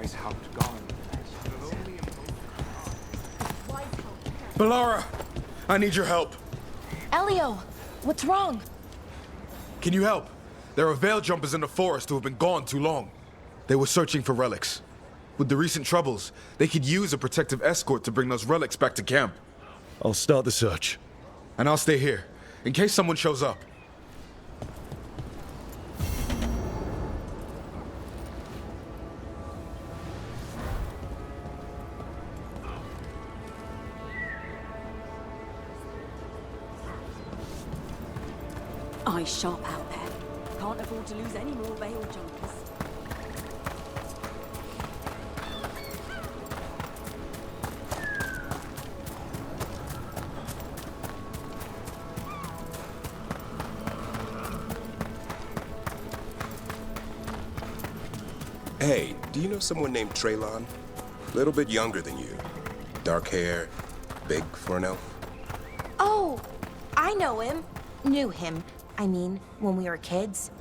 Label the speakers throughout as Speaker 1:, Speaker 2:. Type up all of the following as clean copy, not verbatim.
Speaker 1: Weishaupt gone.
Speaker 2: Balara, I need your help.
Speaker 3: Elio, what's wrong?
Speaker 2: Can you help? There are veil jumpers in the forest who have been gone too long. They were searching for relics. With the recent troubles, they could use a protective escort to bring those relics back to camp.
Speaker 4: I'll start the search.
Speaker 2: And I'll stay here, in case someone shows up.
Speaker 5: Eyes sharp out there. Can't afford to lose any more veil jumpers.
Speaker 6: Hey, do you know someone named Traylon? Little bit younger than you. Dark hair, big for an elf.
Speaker 3: Oh, I know him. Knew him. I mean, when we were kids.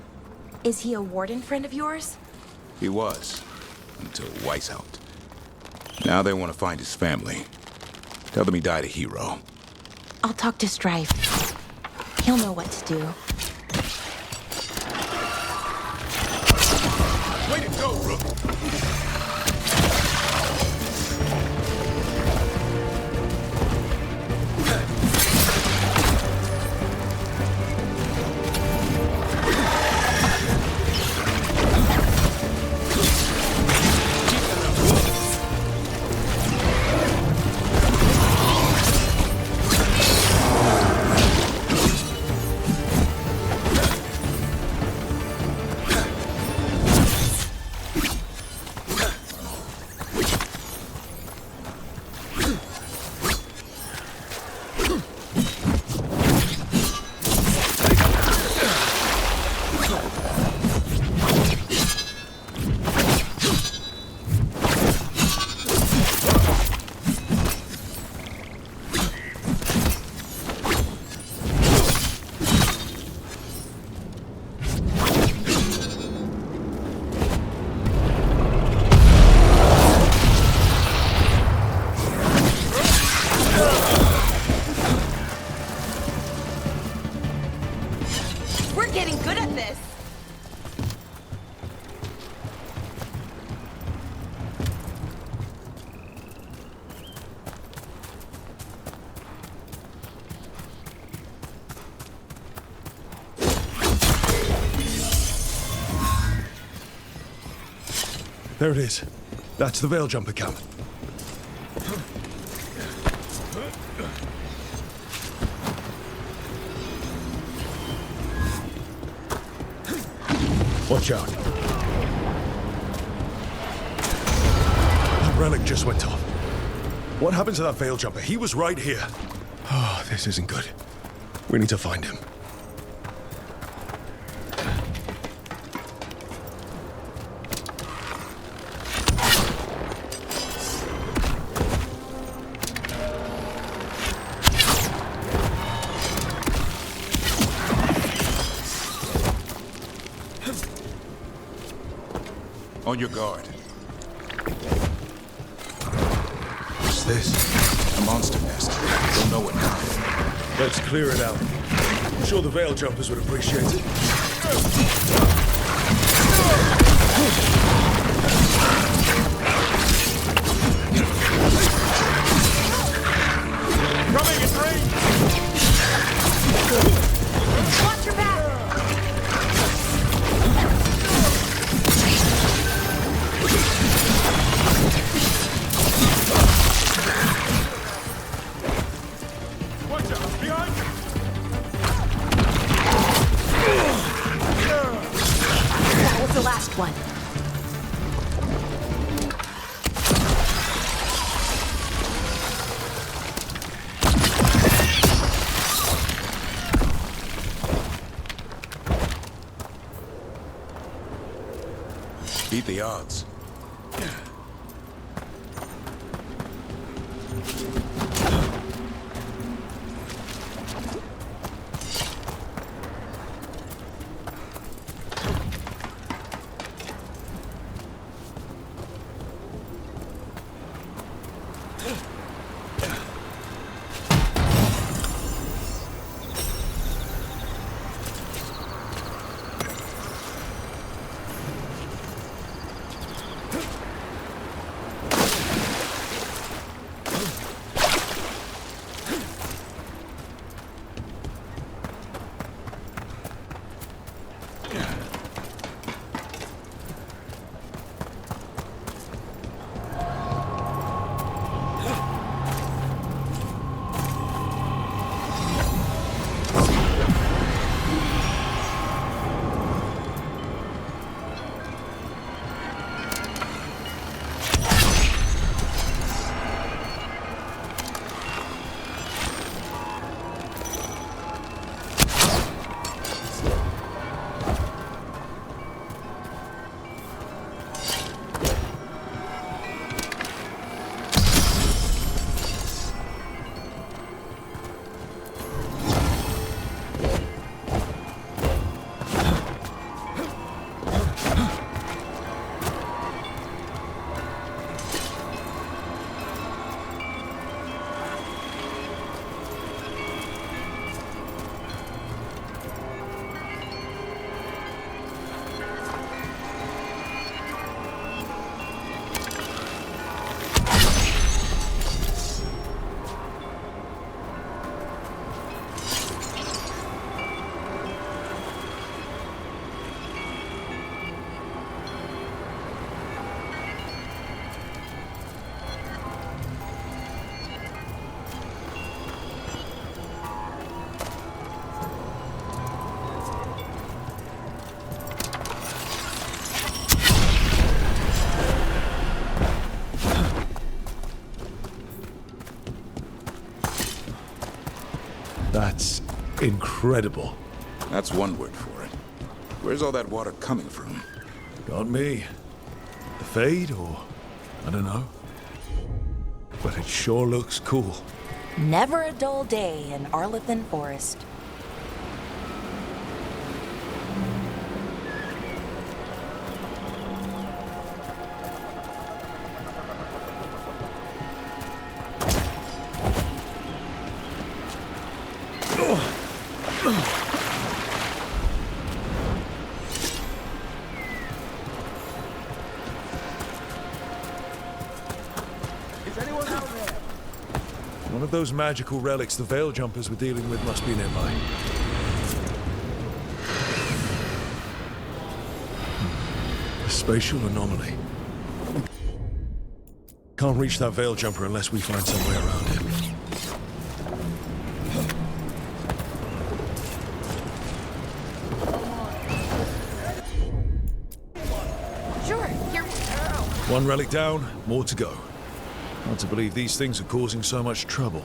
Speaker 3: Is he a warden friend of yours?
Speaker 6: He was, until Weishaupt. Now they want to find his family. Tell them he died a hero.
Speaker 3: I'll talk to Strife. He'll know what to do.
Speaker 2: Way to go, Rook!
Speaker 4: There it is. That's the Veil Jumper camp. Watch out. A relic just went off. What happened to that Veil Jumper? He was right here. Oh, this isn't good. We need to find him.
Speaker 6: On your guard.
Speaker 4: What's this?
Speaker 6: A monster nest. Don't know what kind.
Speaker 4: Let's clear it out. I'm sure the Veil Jumpers would appreciate it.
Speaker 2: Coming in range!
Speaker 3: Watch your back!
Speaker 2: Watch out! Behind you!
Speaker 3: That was the last one.
Speaker 6: Beat the odds.
Speaker 4: incredible.
Speaker 6: That's one word for it. Where's all that water coming from?
Speaker 4: Got me. The Fade, or I don't know. But it sure looks cool.
Speaker 3: Never a dull day in Arlethan Forest.
Speaker 4: One of those magical relics the Veil Jumpers were dealing with must be nearby. A spatial anomaly. Can't reach that Veil Jumper unless we find some way around him.
Speaker 3: Sure, here we go.
Speaker 4: One relic down, more to go. Hard to believe these things are causing so much trouble.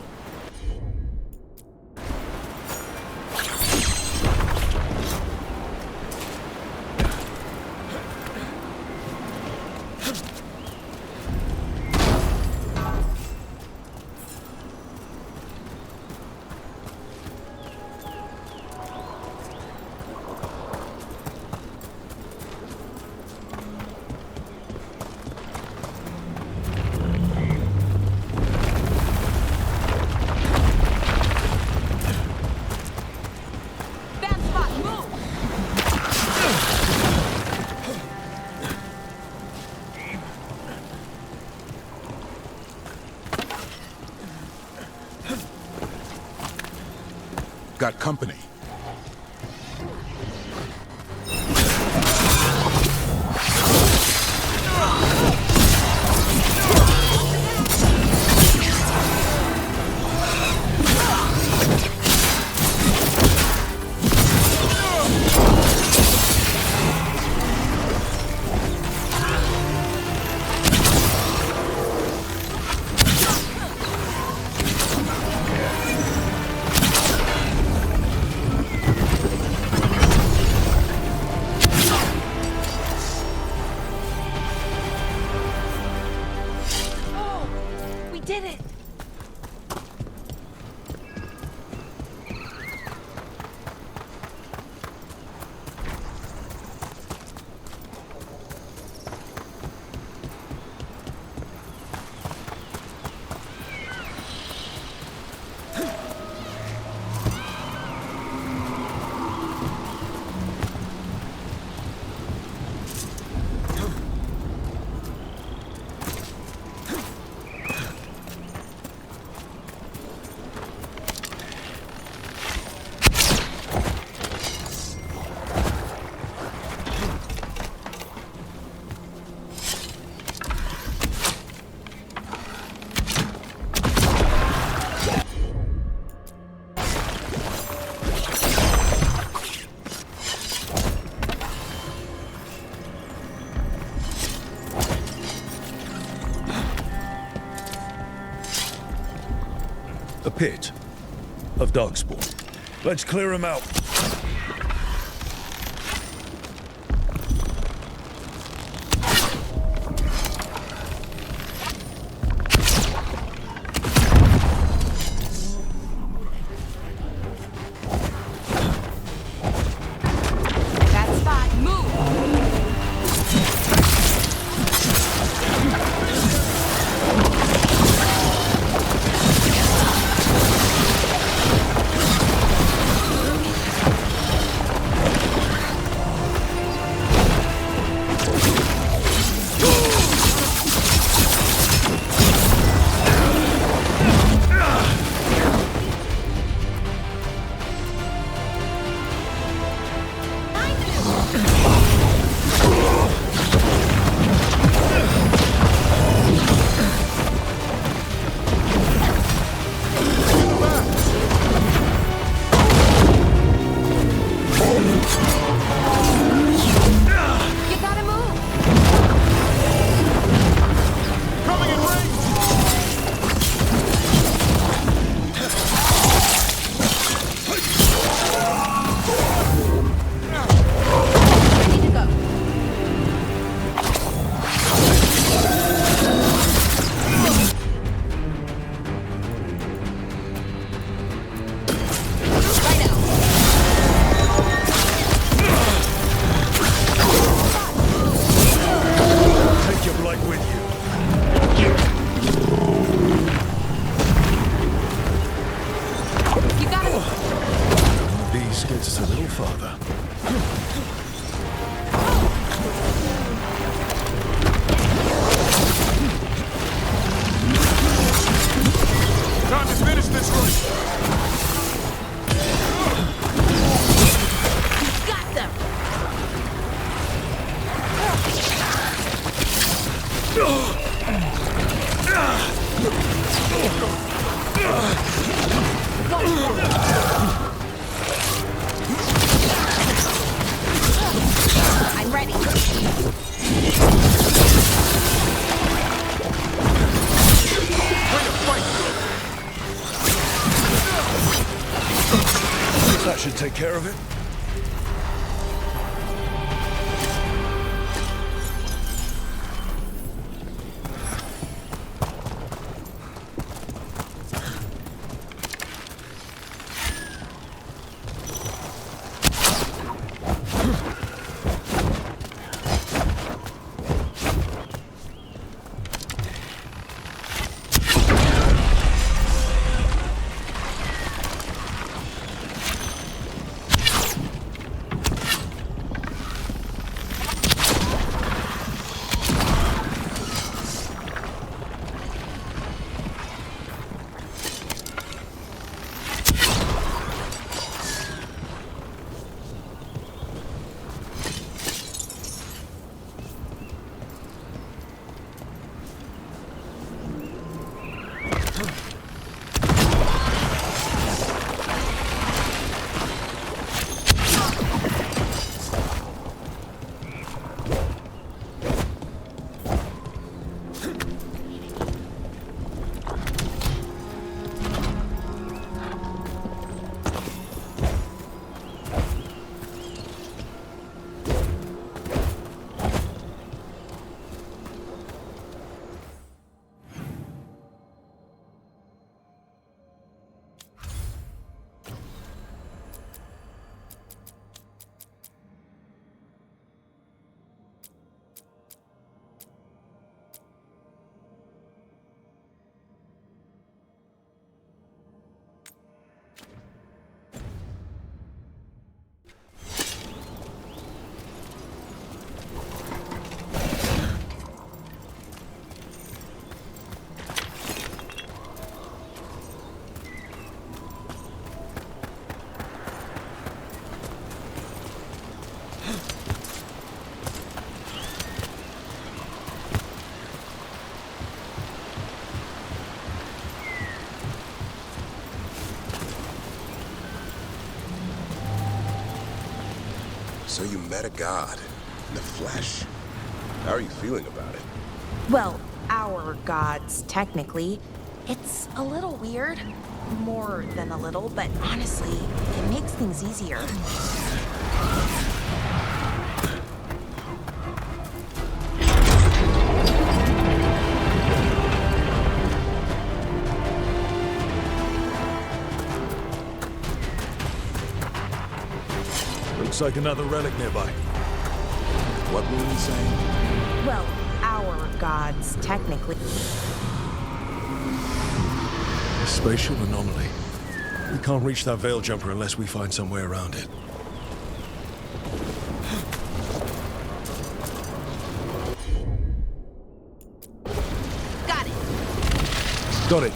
Speaker 6: Got company.
Speaker 3: Did it!
Speaker 4: A pit of darkspawn. Let's clear him out.
Speaker 3: That spot, move! I'm ready.
Speaker 4: That should take care of it.
Speaker 6: So you met a god in the flesh. How are you feeling about it?
Speaker 3: Well, our gods, technically. It's a little weird. More than a little, but honestly, it makes things easier.
Speaker 4: Looks like another relic nearby.
Speaker 6: What were you saying?
Speaker 3: Well, our gods, technically.
Speaker 4: A spatial anomaly. We can't reach that veil jumper unless we find some way around it.
Speaker 3: Got it.
Speaker 4: Got it.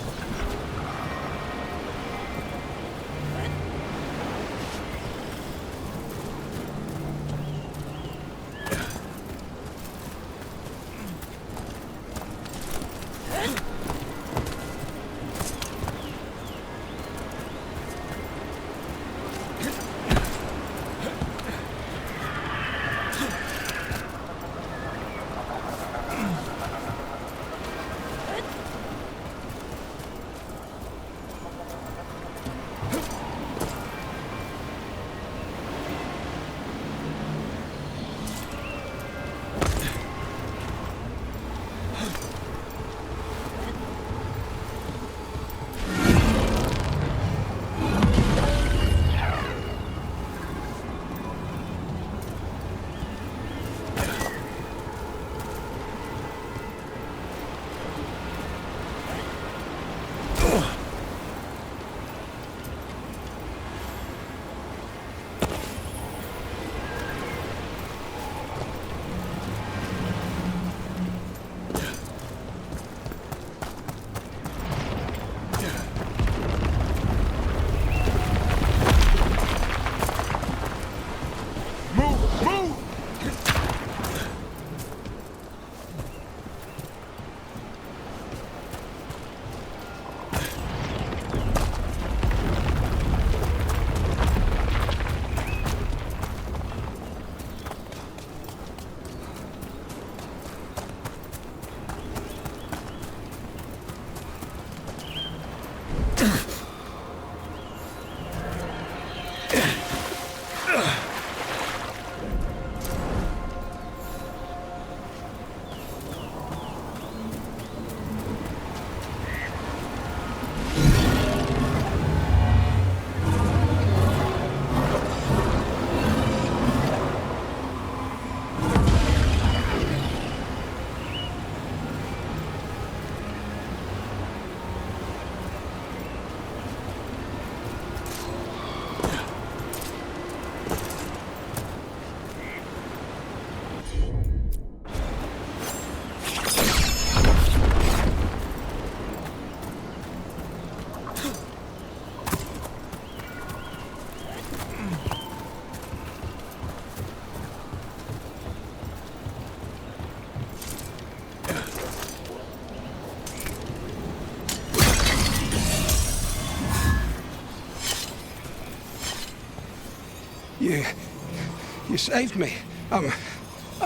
Speaker 1: You saved me. I'm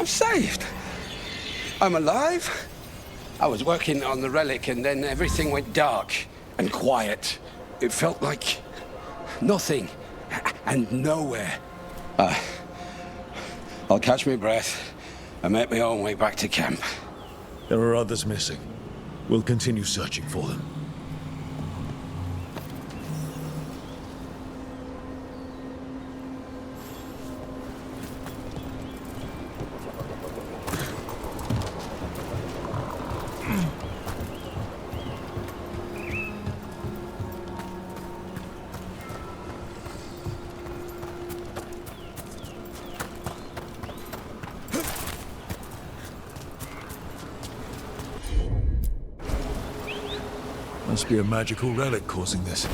Speaker 1: saved. I'm alive. I was working on the relic and then everything went dark and quiet. It felt like nothing and nowhere. I'll catch my breath and make my own way back to camp.
Speaker 4: There are others missing. We'll continue searching for them. Must be a magical relic causing this.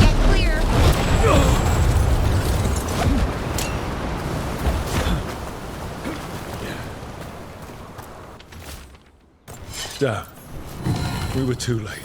Speaker 3: Get clear.
Speaker 4: Damn. We were too late.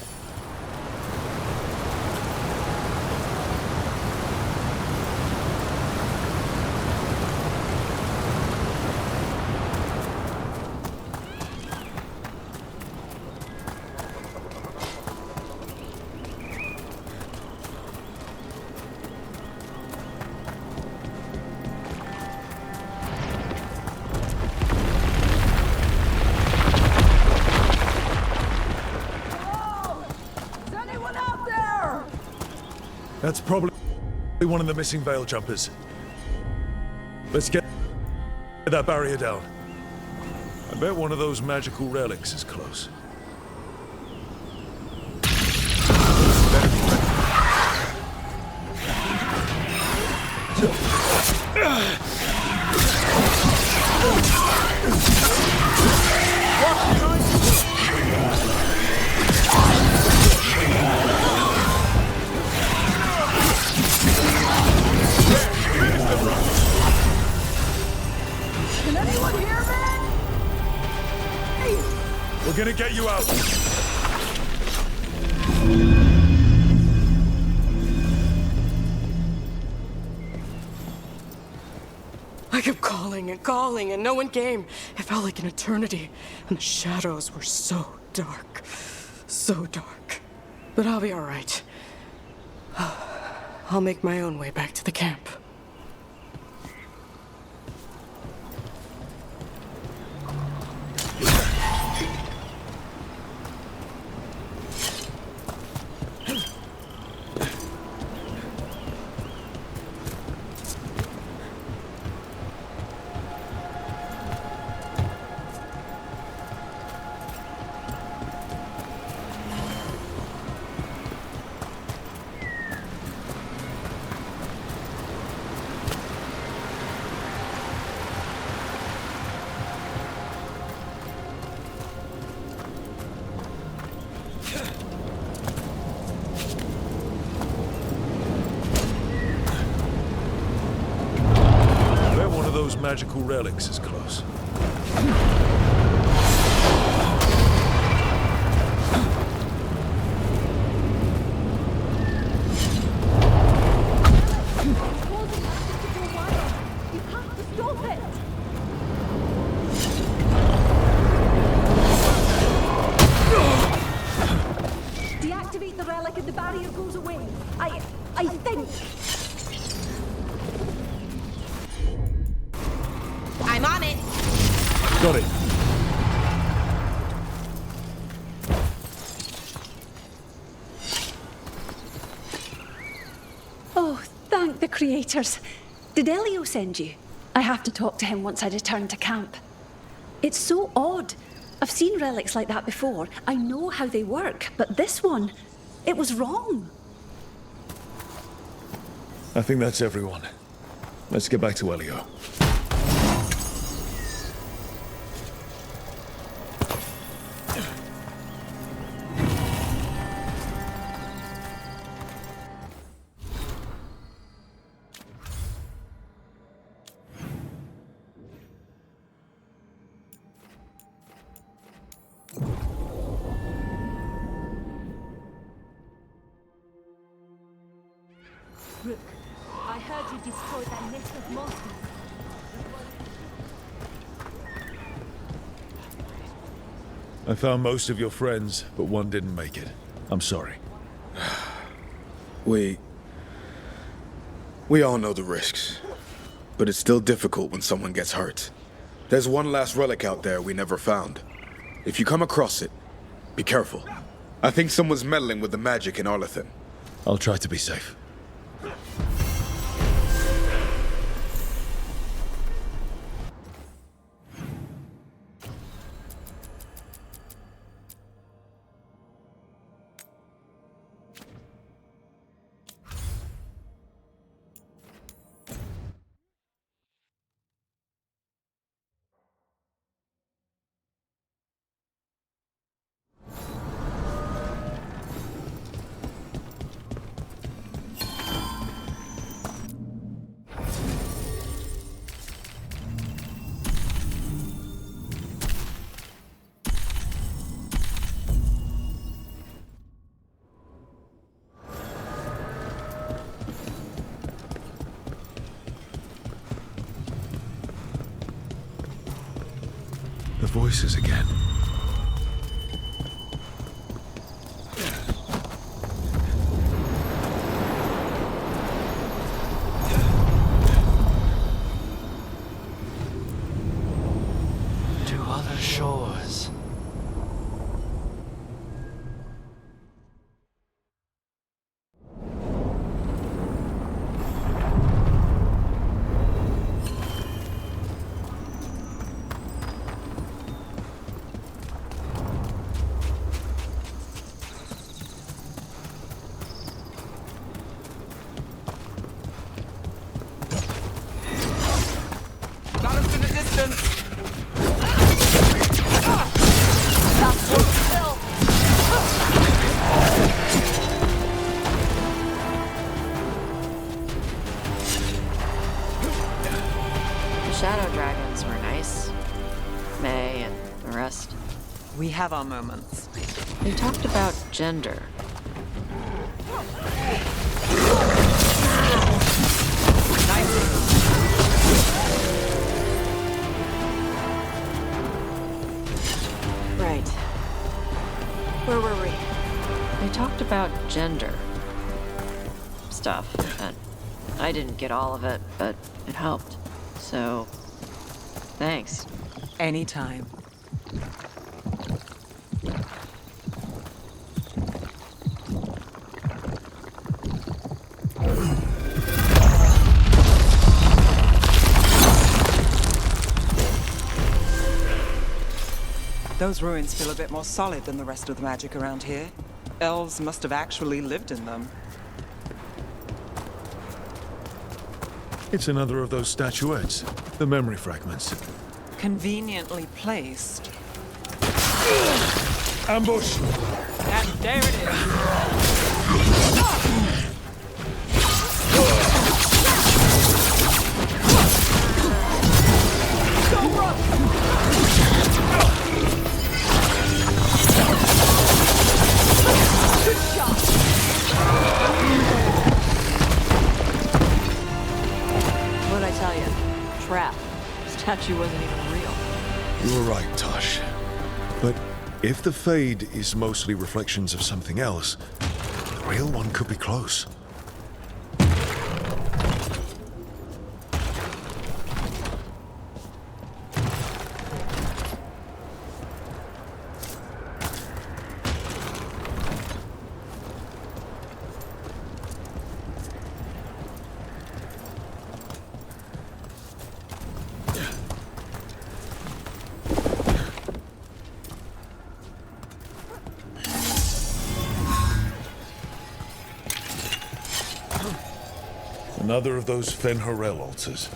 Speaker 4: That's probably one of the missing veil jumpers. Let's get that barrier down. I bet one of those magical relics is close.
Speaker 5: Can anyone hear me?
Speaker 4: We're gonna get you out.
Speaker 7: I kept calling and no one came. It felt like an eternity, and the shadows were so dark. So dark. But I'll be all right. I'll make my own way back to the camp.
Speaker 4: Those magical relics is close.
Speaker 3: I'm on it.
Speaker 4: Got it.
Speaker 5: Oh, thank the creators. Did Elio send you? I have to talk to him once I return to camp. It's so odd. I've seen relics like that before. I know how they work, but this one, it was wrong.
Speaker 4: I think that's everyone. Let's get back to Elio.
Speaker 5: Rook, I heard you destroyed that nest of monsters.
Speaker 4: I found most of your friends, but one didn't make it. I'm sorry.
Speaker 2: We all know the risks, but it's still difficult when someone gets hurt. There's one last relic out there we never found. If you come across it, be careful. I think someone's meddling with the magic in Arlethan.
Speaker 4: I'll try to be safe. The voices again.
Speaker 8: To other shores.
Speaker 1: Got him to the distance.
Speaker 7: Shadow dragons were nice. May and the rest.
Speaker 9: We have our moments.
Speaker 7: They talked about gender. Right. Where were we? They talked about gender stuff, and I didn't get all of it, but it helped. So, thanks.
Speaker 9: Anytime. Those ruins feel a bit more solid than the rest of the magic around here. Elves must have actually lived in them.
Speaker 4: It's another of those statuettes. The memory fragments.
Speaker 9: Conveniently placed.
Speaker 4: Ambush!
Speaker 9: And there it is.
Speaker 7: What'd I tell you? Trap. Statue wasn't even real.
Speaker 4: You were right, Tosh. But if the fade is mostly reflections of something else, the real one could be close. Another of those Fen'Harel altars.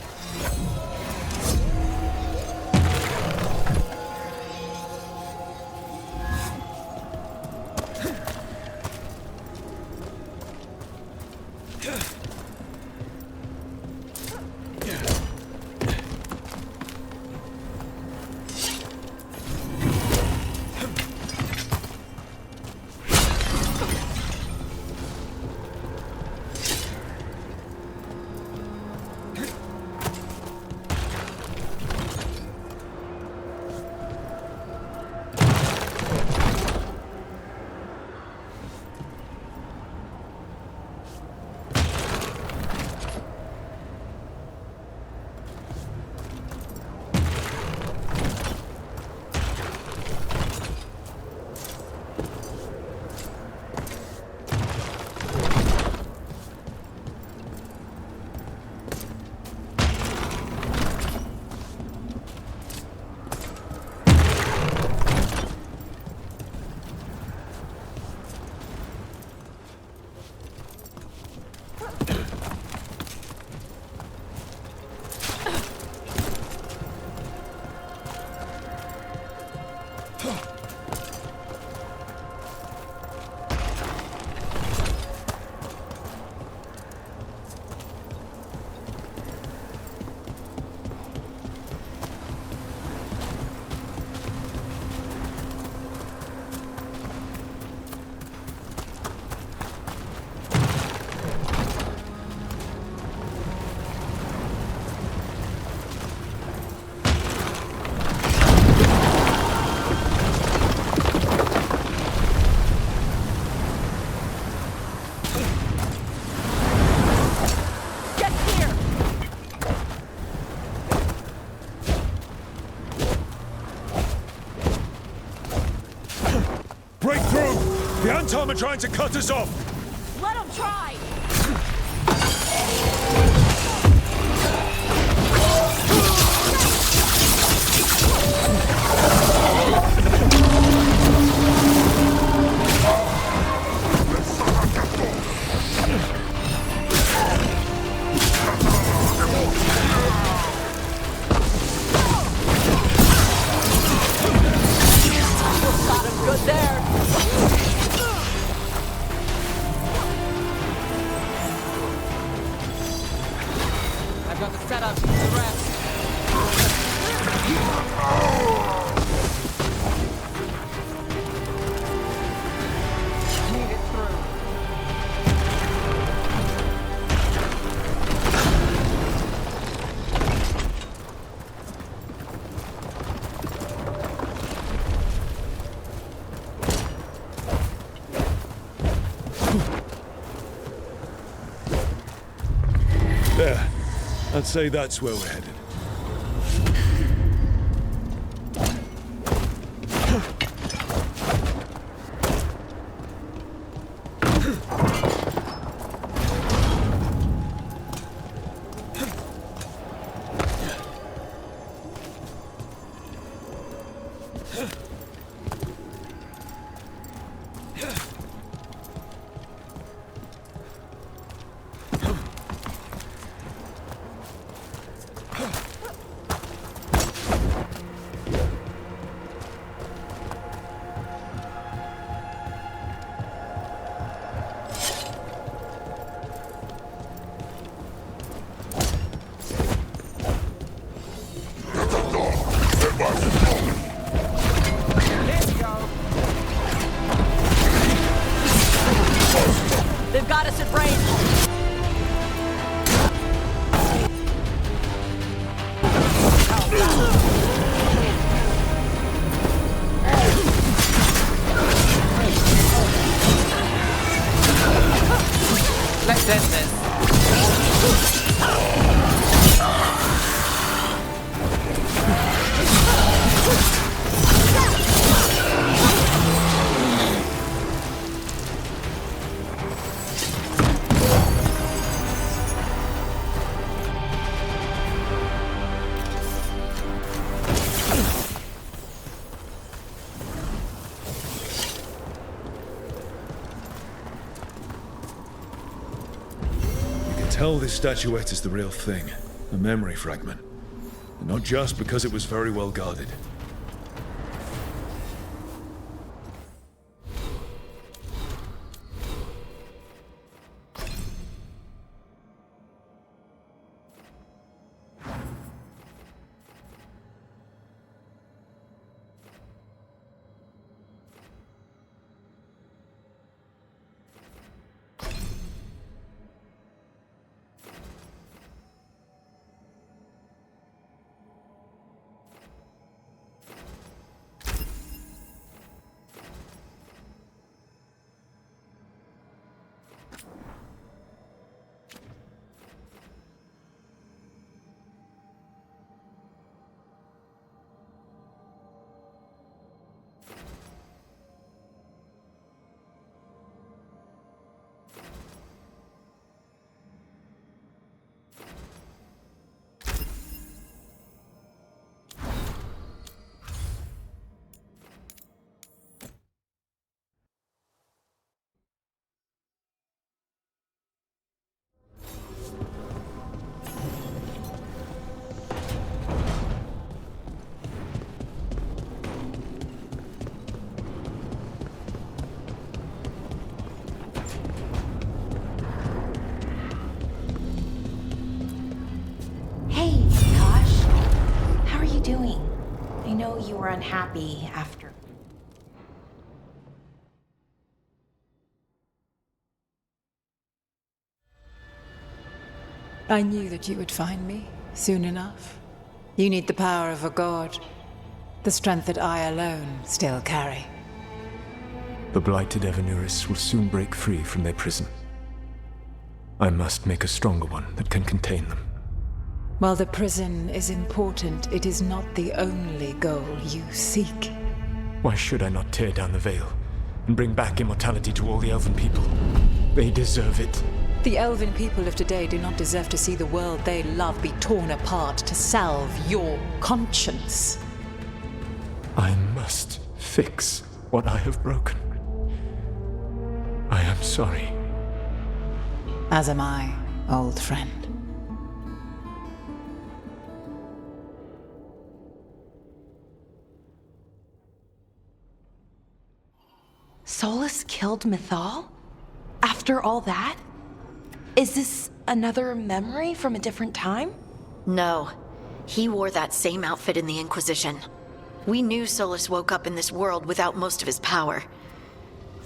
Speaker 4: The Antom are trying to cut us off!
Speaker 3: Let them try! Got him good there! I've got the setup to rest. Move it through.
Speaker 4: There. I'd say that's where we're headed. tell this statuette is the real thing. A memory fragment. And not just because it was very well guarded.
Speaker 3: You were unhappy after.
Speaker 10: I knew that you would find me soon enough. You need the power of a god, the strength that I alone still carry.
Speaker 11: The blighted Evanuris will soon break free from their prison. I must make a stronger one that can contain them.
Speaker 10: While the prison is important, it is not the only goal you seek.
Speaker 11: Why should I not tear down the veil and bring back immortality to all the elven people? They deserve it.
Speaker 10: The elven people of today do not deserve to see the world they love be torn apart to salve your conscience.
Speaker 11: I must fix what I have broken. I am sorry.
Speaker 10: As am I, old friend.
Speaker 3: Solas killed Mythal? After all that? Is this another memory from a different time?
Speaker 12: No. He wore that same outfit in the Inquisition. We knew Solas woke up in this world without most of his power.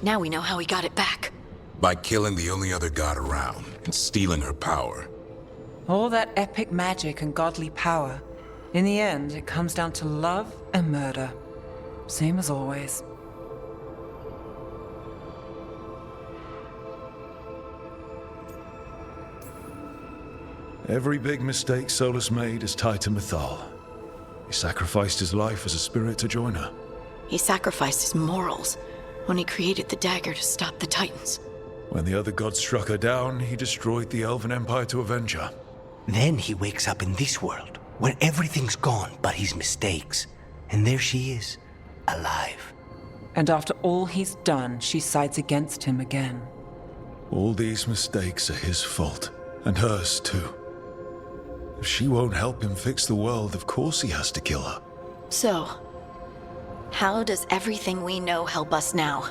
Speaker 12: Now we know how he got it back.
Speaker 6: By killing the only other god around and stealing her power.
Speaker 9: All that epic magic and godly power. In the end, it comes down to love and murder. Same as always.
Speaker 4: Every big mistake Solas made is tied to Mythal. He sacrificed his life as a spirit to join her.
Speaker 12: He sacrificed his morals when he created the dagger to stop the Titans.
Speaker 4: When the other gods struck her down, he destroyed the Elven Empire to avenge her.
Speaker 8: Then he wakes up in this world, where everything's gone but his mistakes. And there she is, alive.
Speaker 9: And after all he's done, she sides against him again.
Speaker 4: All these mistakes are his fault, and hers too. If she won't help him fix the world, of course he has to kill her.
Speaker 12: So, how does everything we know help us now?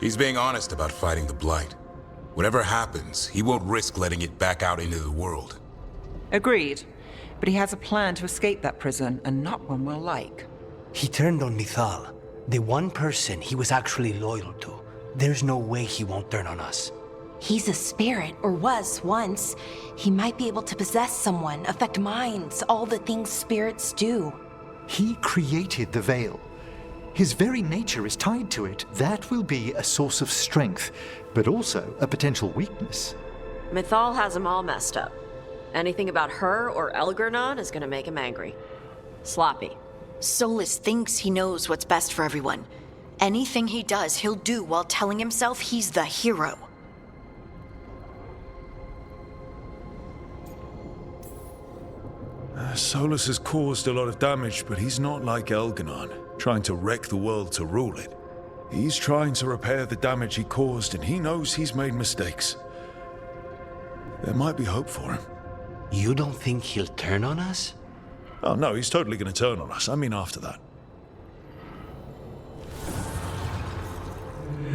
Speaker 6: He's being honest about fighting the Blight. Whatever happens, he won't risk letting it back out into the world.
Speaker 9: Agreed. But he has a plan to escape that prison, and not one we'll like.
Speaker 8: He turned on Mythal, the one person he was actually loyal to. There's no way he won't turn on us.
Speaker 3: He's a spirit, or was once. He might be able to possess someone, affect minds, all the things spirits do.
Speaker 13: He created the veil. His very nature is tied to it. That will be a source of strength, but also a potential weakness.
Speaker 7: Mythal has him all messed up. Anything about her or Elgar'nan is gonna make him angry. Sloppy.
Speaker 12: Solas thinks he knows what's best for everyone. Anything he does, he'll do while telling himself he's the hero.
Speaker 4: Solas has caused a lot of damage, but he's not like Elgar'nan, trying to wreck the world to rule it. He's trying to repair the damage he caused, and he knows he's made mistakes. There might be hope for him.
Speaker 8: You don't think he'll turn on us?
Speaker 4: Oh no, he's totally going to turn on us. I mean after that.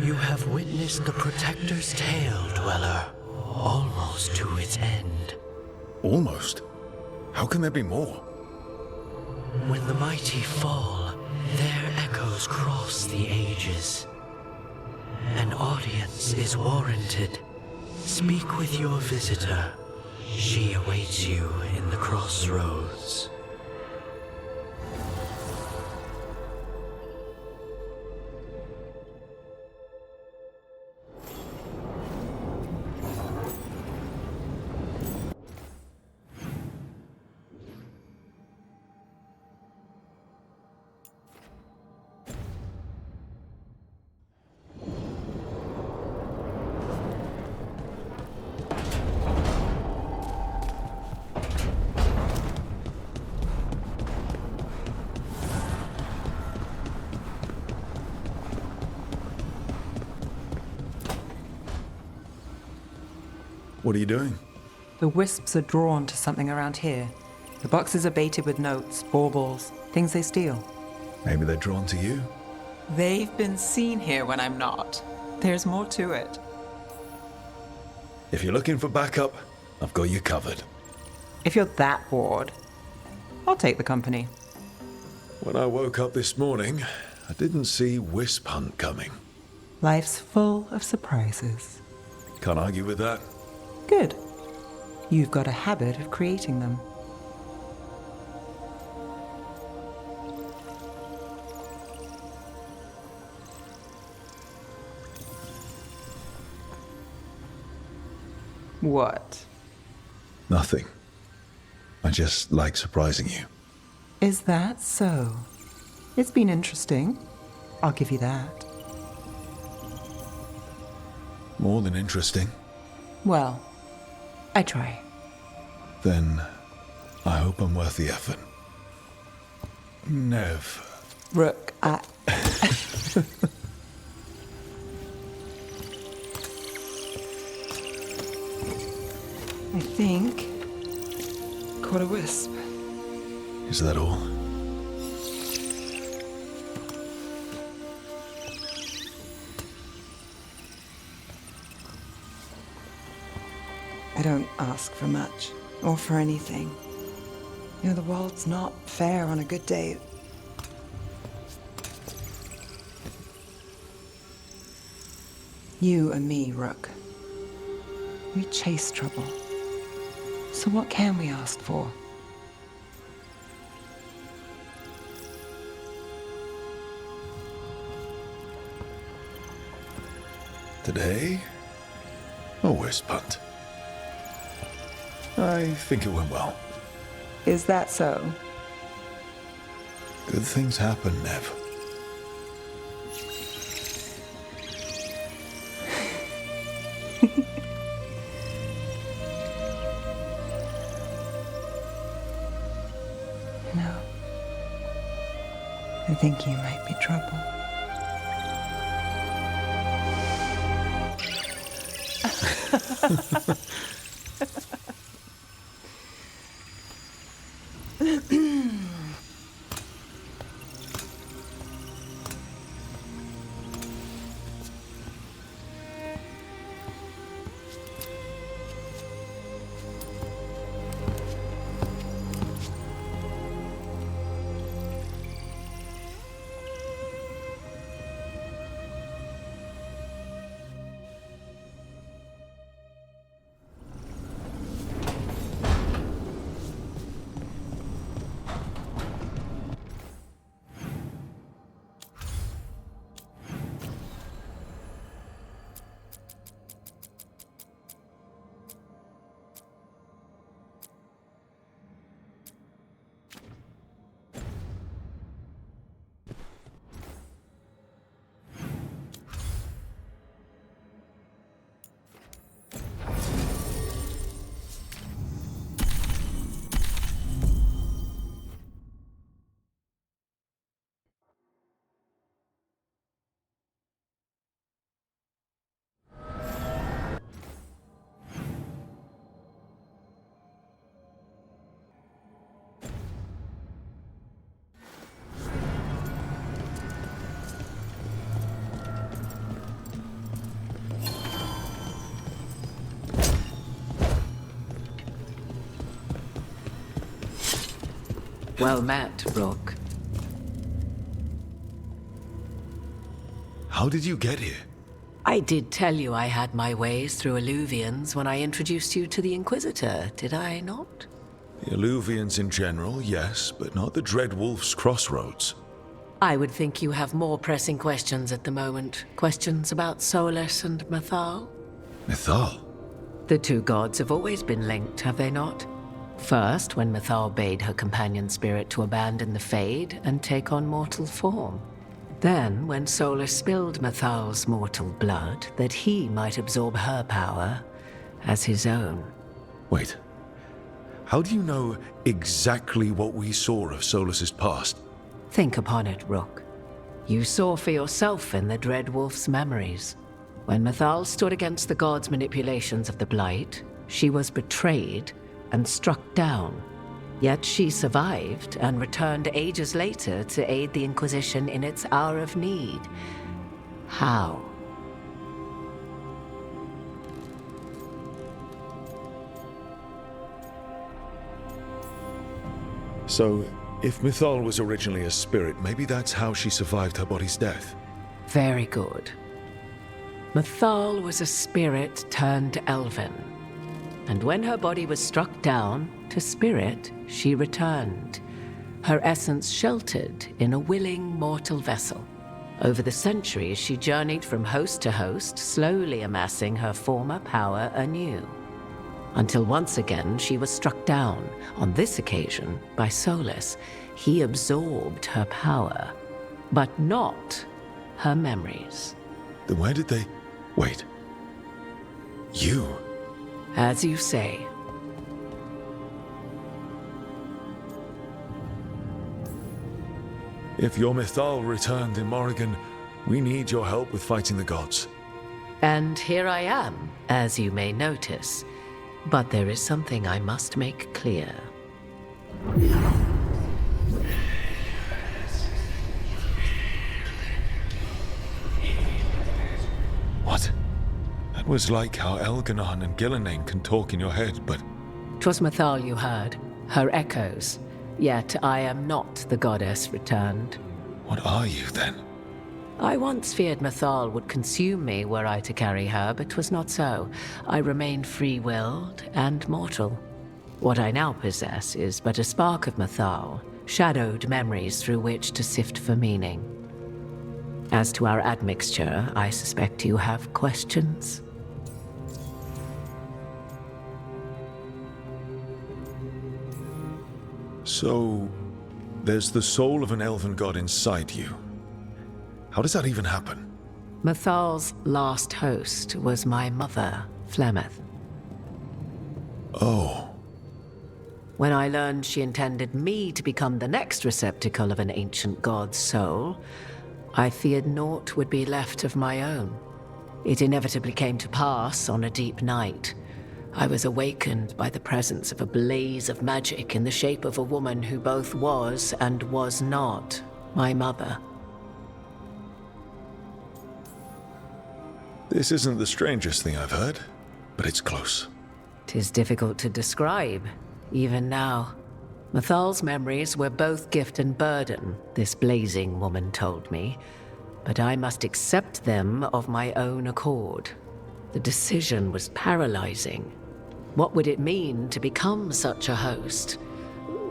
Speaker 8: You have witnessed the Protector's tale, Dweller. Almost to its end.
Speaker 4: Almost? How can there be more?
Speaker 8: When the mighty fall, their echoes cross the ages. An audience is warranted. Speak with your visitor. She awaits you in the crossroads.
Speaker 4: What are you doing?
Speaker 9: The wisps are drawn to something around here. The boxes are baited with notes, baubles, things they steal.
Speaker 4: Maybe they're drawn to you?
Speaker 9: They've been seen here when I'm not. There's more to it.
Speaker 4: If you're looking for backup, I've got you covered.
Speaker 9: If you're that bored, I'll take the company.
Speaker 4: When I woke up this morning, I didn't see Wisp Hunt coming.
Speaker 9: Life's full of surprises.
Speaker 4: Can't argue with that.
Speaker 9: Good. You've got a habit of creating them. What?
Speaker 4: Nothing. I just like surprising you.
Speaker 9: Is that so? It's been interesting. I'll give you that.
Speaker 4: More than interesting.
Speaker 9: Well, I try.
Speaker 4: Then I hope I'm worth the effort. Nev.
Speaker 9: Rook, I think caught a wisp.
Speaker 4: Is that all?
Speaker 9: I don't ask for much, or for anything. You know, the world's not fair on a good day. You and me, Rook. We chase trouble. So what can we ask for?
Speaker 4: Today? A wisp hunt. I think it went well.
Speaker 9: Is that so?
Speaker 4: Good things happen, Nev.
Speaker 9: No. I think you might be trouble.
Speaker 8: Well met, Rook.
Speaker 4: How did you get here?
Speaker 8: I did tell you I had my ways through Eluvians when I introduced you to the Inquisitor, did I not?
Speaker 4: The Eluvians in general, yes, but not the Dread Wolf's crossroads.
Speaker 8: I would think you have more pressing questions at the moment. Questions about Solas and Mythal?
Speaker 4: Mythal?
Speaker 8: The two gods have always been linked, have they not? First, when Mythal bade her companion spirit to abandon the Fade and take on mortal form. Then, when Solas spilled Mythal's mortal blood, that he might absorb her power as his own.
Speaker 4: Wait. How do you know exactly what we saw of Solas's past?
Speaker 8: Think upon it, Rook. You saw for yourself in the Dread Wolf's memories. When Mythal stood against the gods' manipulations of the Blight, she was betrayed and struck down. Yet she survived and returned ages later to aid the Inquisition in its hour of need. How?
Speaker 4: So, if Mythal was originally a spirit, maybe that's how she survived her body's death.
Speaker 8: Very good. Mythal was a spirit turned elven. And when her body was struck down, to spirit, she returned. Her essence sheltered in a willing mortal vessel. Over the centuries, she journeyed from host to host, slowly amassing her former power anew. Until once again, she was struck down, on this occasion, by Solas. He absorbed her power, but not her memories.
Speaker 4: Then where did they... Wait. You?
Speaker 8: As you say.
Speaker 4: If your Mythal returned in Morrigan, we need your help with fighting the gods.
Speaker 8: And here I am, as you may notice. But there is something I must make clear.
Speaker 4: What? That was like how Elgar'nan and Ghilan'nain can talk in your head, but...
Speaker 8: 'Twas Mythal you heard, her echoes. Yet I am not the goddess returned.
Speaker 4: What are you, then?
Speaker 8: I once feared Mythal would consume me were I to carry her, but 'twas not so. I remain free-willed and mortal. What I now possess is but a spark of Mythal, shadowed memories through which to sift for meaning. As to our admixture, I suspect you have questions.
Speaker 4: So, there's the soul of an elven god inside you. How does that even happen?
Speaker 8: Mythal's last host was my mother, Flemeth.
Speaker 4: Oh.
Speaker 8: When I learned she intended me to become the next receptacle of an ancient god's soul, I feared naught would be left of my own. It inevitably came to pass on a deep night. I was awakened by the presence of a blaze of magic in the shape of a woman who both was and was not my mother.
Speaker 4: This isn't the strangest thing I've heard, but it's close.
Speaker 8: 'Tis difficult to describe, even now. Mythal's memories were both gift and burden, this blazing woman told me, but I must accept them of my own accord. The decision was paralyzing. What would it mean to become such a host?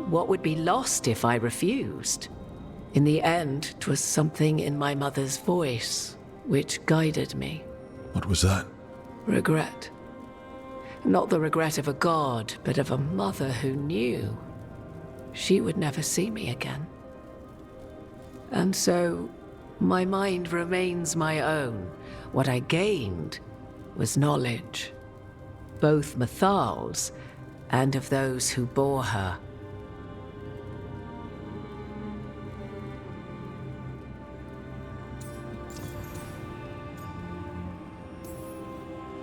Speaker 8: What would be lost if I refused? In the end, 'twas something in my mother's voice which guided me.
Speaker 4: What was that?
Speaker 8: Regret. Not the regret of a god, but of a mother who knew she would never see me again. And so, my mind remains my own. What I gained was knowledge, both Mythal's and of those who bore her.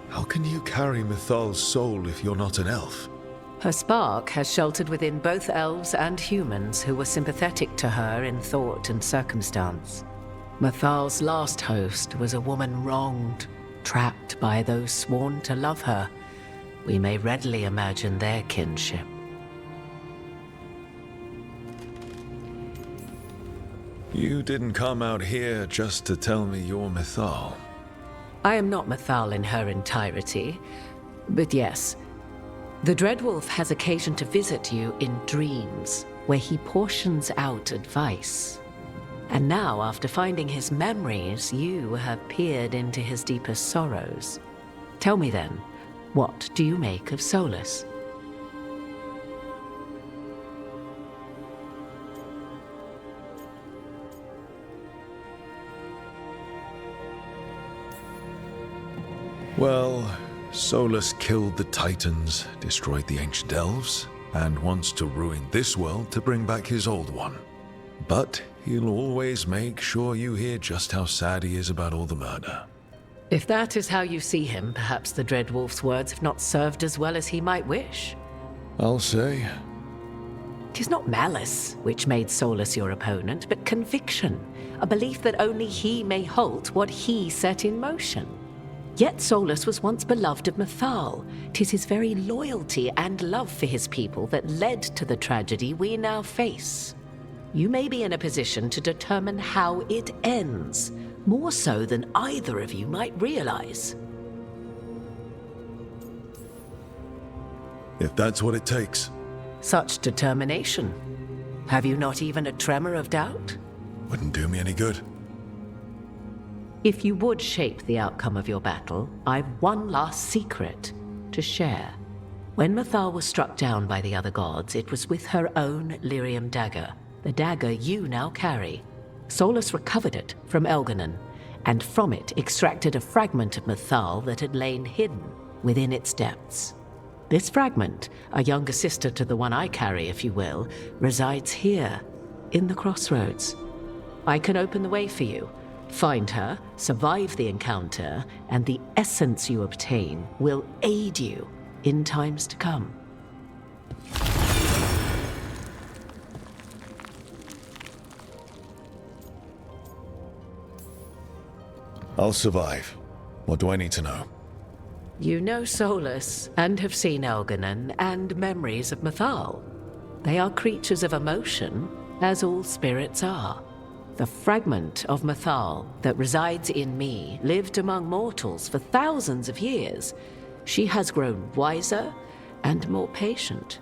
Speaker 4: How can you carry Mythal's soul if you're not an elf?
Speaker 8: Her spark has sheltered within both elves and humans who were sympathetic to her in thought and circumstance. Mythal's last host was a woman wronged, trapped by those sworn to love her. We may readily imagine their kinship.
Speaker 4: You didn't come out here just to tell me you're Mythal.
Speaker 14: I am not Mythal in her entirety, but yes. The Dreadwolf has occasion to visit you in dreams, where he portions out advice. And now, after finding his memories, you have peered into his deepest sorrows. Tell me then, what do you make of Solas?
Speaker 4: Well, Solas killed the Titans, destroyed the ancient elves, and wants to ruin this world to bring back his old one. But he'll always make sure you hear just how sad he is about all the murder.
Speaker 14: If that is how you see him, perhaps the Dreadwolf's words have not served as well as he might wish.
Speaker 4: I'll say.
Speaker 14: 'Tis not malice which made Solas your opponent, but conviction, a belief that only he may halt what he set in motion. Yet Solas was once beloved of Mythal. 'Tis his very loyalty and love for his people that led to the tragedy we now face. You may be in a position to determine how it ends, more so than either of you might realize.
Speaker 4: If that's what it takes.
Speaker 14: Such determination. Have you not even a tremor of doubt?
Speaker 4: Wouldn't do me any good.
Speaker 14: If you would shape the outcome of your battle, I've one last secret to share. When Mythal was struck down by the other gods, it was with her own lyrium dagger, the dagger you now carry. Solas recovered it from Elgar'nan, and from it extracted a fragment of Mythal that had lain hidden within its depths. This fragment, a younger sister to the one I carry, if you will, resides here, in the crossroads. I can open the way for you. Find her, survive the encounter, and the essence you obtain will aid you in times to come.
Speaker 4: I'll survive. What do I need to know?
Speaker 14: You know Solas, and have seen Elgar'nan, and memories of Mythal. They are creatures of emotion, as all spirits are. The fragment of Mythal that resides in me lived among mortals for thousands of years. She has grown wiser and more patient.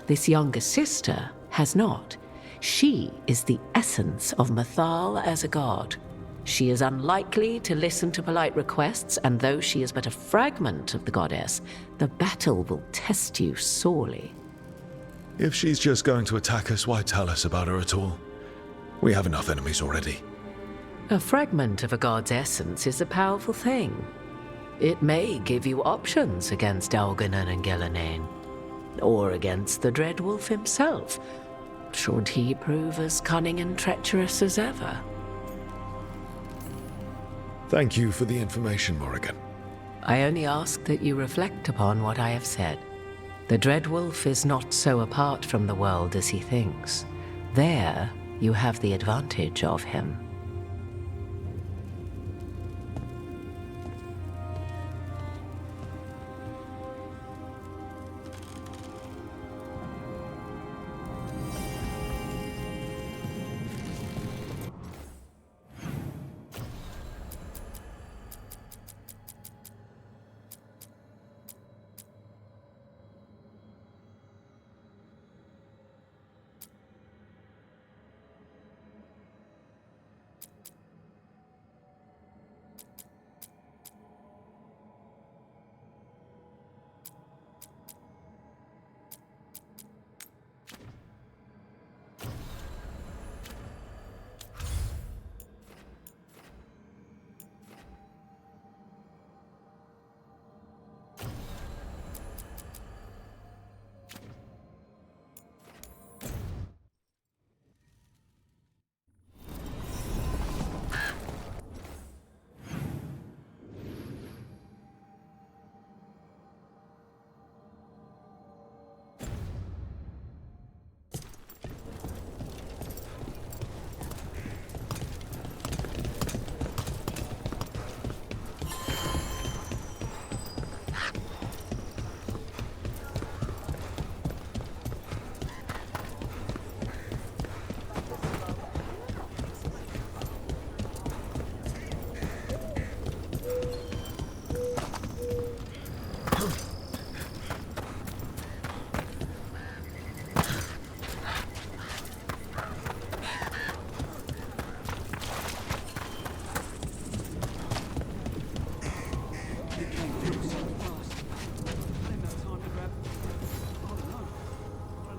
Speaker 14: This younger sister has not. She is the essence of Mythal as a god. She is unlikely to listen to polite requests, and though she is but a fragment of the goddess, the battle will test you sorely.
Speaker 4: If she's just going to attack us, why tell us about her at all? We have enough enemies already.
Speaker 14: A fragment of a god's essence is a powerful thing. It may give you options against Elgar'nan and Ghilan'nain, or against the Dreadwolf himself, should he prove as cunning and treacherous as ever.
Speaker 4: Thank you for the information, Morrigan.
Speaker 14: I only ask that you reflect upon what I have said. The Dreadwolf is not so apart from the world as he thinks. There, you have the advantage of him.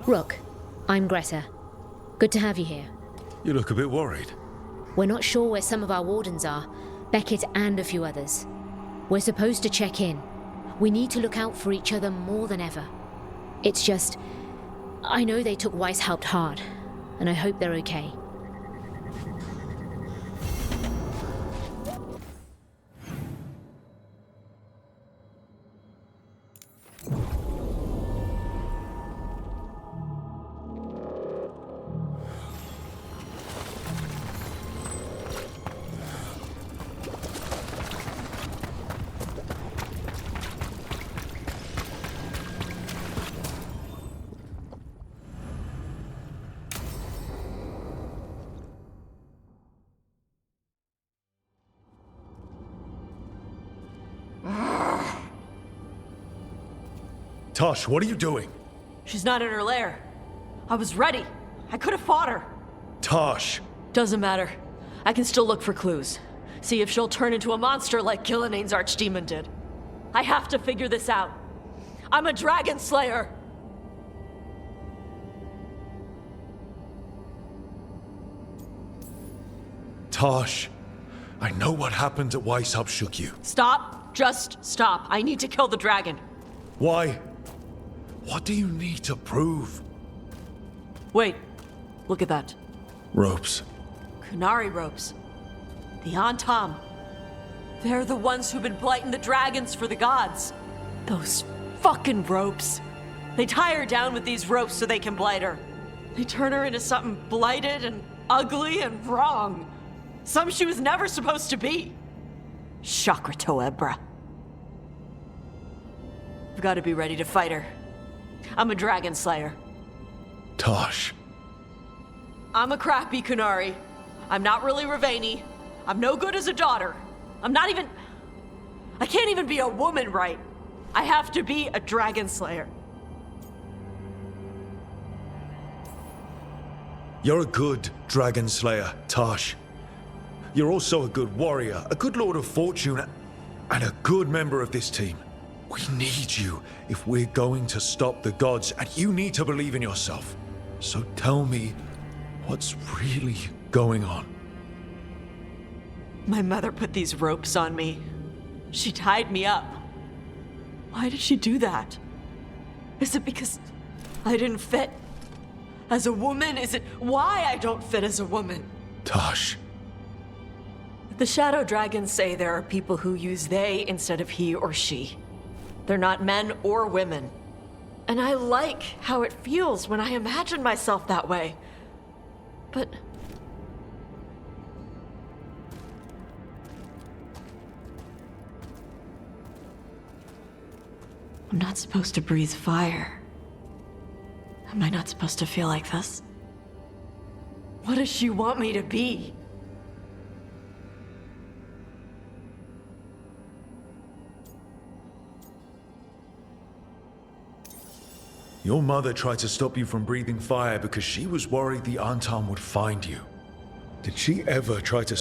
Speaker 15: Rook, I'm Greta. Good to have you here.
Speaker 4: You look a bit worried.
Speaker 15: We're not sure where some of our wardens are, Beckett and a few others. We're supposed to check in. We need to look out for each other more than ever. It's just, I know they took Weishaupt hard, and I hope they're okay.
Speaker 4: Tosh, what are you doing?
Speaker 7: She's not in her lair. I was ready. I could have fought her.
Speaker 4: Tosh!
Speaker 7: Doesn't matter. I can still look for clues. See if she'll turn into a monster like Ghilan'nain's archdemon did. I have to figure this out. I'm a dragon slayer.
Speaker 4: Tosh, I know what happened at Weishaupt shook you.
Speaker 7: Stop. Just stop. I need to kill the dragon.
Speaker 4: Why? What do you need to prove?
Speaker 7: Wait. Look at that.
Speaker 4: Ropes.
Speaker 7: Qunari ropes. The Antam. They're the ones who've been blighting the dragons for the gods. Those fucking ropes. They tie her down with these ropes so they can blight her. They turn her into something blighted and ugly and wrong. Something she was never supposed to be. Chakra Toebra. I've got to be ready to fight her. I'm a dragon slayer.
Speaker 4: Tosh.
Speaker 7: I'm a crappy Qunari. I'm not really Ravani. I'm no good as a daughter. I can't even be a woman right. I have to be a dragon slayer.
Speaker 4: You're a good dragon slayer, Tosh. You're also a good warrior, a good lord of fortune, and a good member of this team. We need you if we're going to stop the gods, and you need to believe in yourself. So tell me, what's really going on?
Speaker 7: My mother put these ropes on me. She tied me up. Why did she do that? Is it because I didn't fit as a woman? Is it why I don't fit as a woman?
Speaker 4: Tosh.
Speaker 7: The Shadow Dragons say there are people who use they instead of he or she. They're not men or women. And I like how it feels when I imagine myself that way. But I'm not supposed to breathe fire. Am I not supposed to feel like this? What does she want me to be?
Speaker 4: Your mother tried to stop you from breathing fire because she was worried the Antam would find you. Did she ever try to